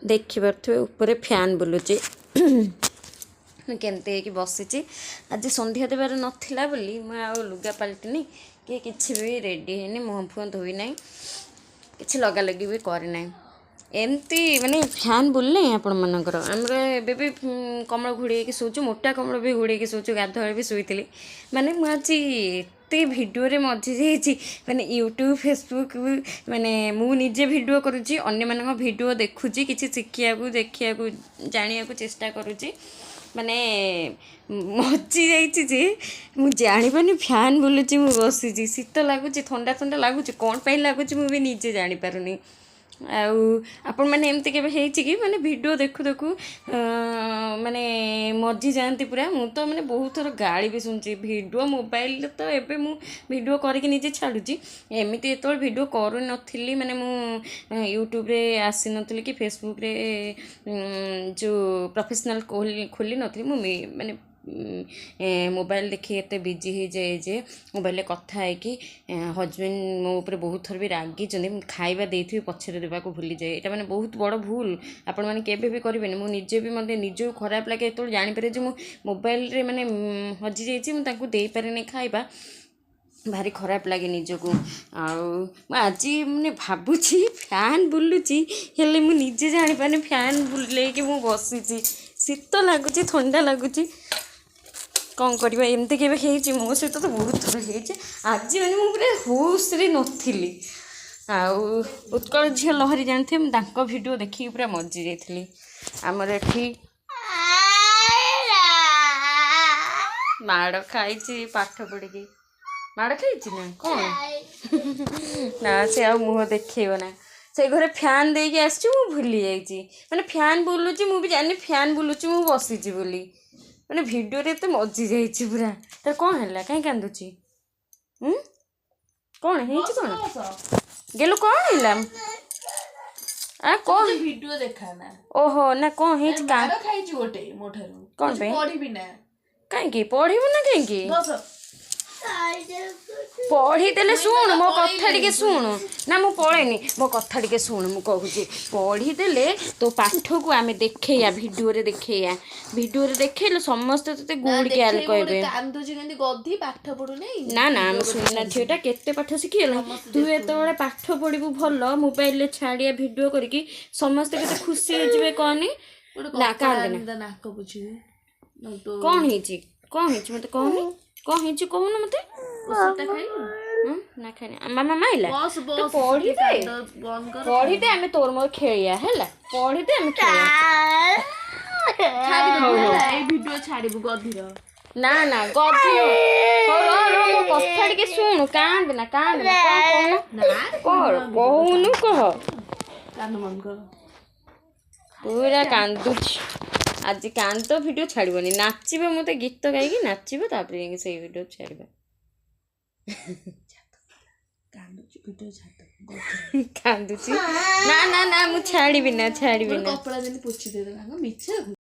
देखिपे ऊपर फैन बुलूची केमती कि बसी आज संध्या देवार नाला बोली मुझे लुगा पलटिनी कि किसी भी रेडी है मुह फुह धोई ना कि लगा लगी भी करना एमती माने फैन बुलने आपण मनकर आमर एबे भी कमल घोड़े शोचु मोटा कमल भी घोड़े शोचु गाधुआ भी शोई माने मुझे एते भिडियो मझी जाइए माने यूट्यूब फेसबुक माने मु निजे भिडियो करुँची अन्य मान भिडियो देखुची किसी शिखिया देखिया जानिया चेष्टा करुँची माने मजी जाइए मुझे जापानी फैन बुलूची मु बसी शीत लगुच ठंडा ठंडा लगुच कौन पाई लगुच मुझे निजे जापारूनी आपण मैंने एमती के कि माने वीडियो देखु देखु माने मजी जाती पूरा मु तो मैंने बहुत थर गाड़ी भी शुणुची वीडियो मोबाइल तो एबे मु वीडियो करके निजे छाड़ुची एमती जो वीडियो करू नथिली माने मु यूट्यूब रे आसी नथिली कि फेसबुक रे जो प्रोफेशनल खोली नथिली मु माने मोबाइल देखी एत बिजी हो जाए जे मोबाइल कथा है हजबैंड मो ऊपर बहुत थर भी रागी खाଇବା ଦେଇଥିବି ପଛରେ देवाक भूली जाए यहाँ मैंने बहुत बड़ भूल आपण मैंने केबे भी करेंगे मुझे भी मतलब निजे खराब लगे जो जापर जो मोबाइल रे माने हजि जाइए दे पारे खाଇବା भारी खराब लगे निजको आज मैंने भावुची फैन बुलूची हेले मु निजे जापारे फैन बुले कि मु बसी शीत लगुच ठंडा लगुच कौन करवा एमती के मो सहित तो बहुत थर हो आज मैंने मुझे होश रे नथी उत्कल झील लहरी जानते भिडियो देखिए पूरा मजी जाइली आमर एठी माड़ खाई पाठ पढ़ी माड़ खाई ना कौन ना से आ मुह देखो ना से घरे फैन दे आसी भूली जाइए मैंने फैन बुलूची मुझे जानी फैन बुलूची मु बसीची बोली मैंने भिडियो रे तो मजी जाइए पूरा तो कौन है कहीं कांदुची कौन है कौन गेलु कौन है आ कौन वीडियो देखा ना ओहो ना कौन है मार खाई गोटे मोठारू कौन पे पढ़ी ना कहीं पढ़ू ना कहीं पढ़ी देले शुण मो कथा टिके शुण ना मु पढ़ेनी मो कथा टिके शुण मु कहूची पढ़ी देले तो पाठ को आमे देखैया वीडियो रे देखैले समस्त तते गुड क्याल कहबे कांदुची केंदी गधी पाठ पढु नै ना ना हम सुनना झियोटा केते पाठ सिखियला तू एतबेले पाठ पढ़िबू भल मोबाइल रे छाड़िया वीडियो करके समस्त केते खुशी हो जिवे कहनी ना कांदना नाक बुझी कौन हेची मते कहनी कौन हेची कहू ना मते ओसटा खाई ना खानी मामा माइला बस तो पढ़ी दे आमे तोर मोर खेलिया हैला पढ़ी दे आमे खेलिया छाड़ी वीडियो छाड़ीबू गधीर ना ना गधी रो मो कथा टिके सुनु कांद ना कहूनु कह कान मन कर पूरा कांदुची आज कान तो वीडियो छाड़बनी नाचिबे मते गीत गाइकी नाचिबे तापरे से वीडियो छाड़बे कांदुची वीडियो छाड़ कांदुची ना ना ना मु छाड़बी ना कपड़ा जनी पोछि दे मिछा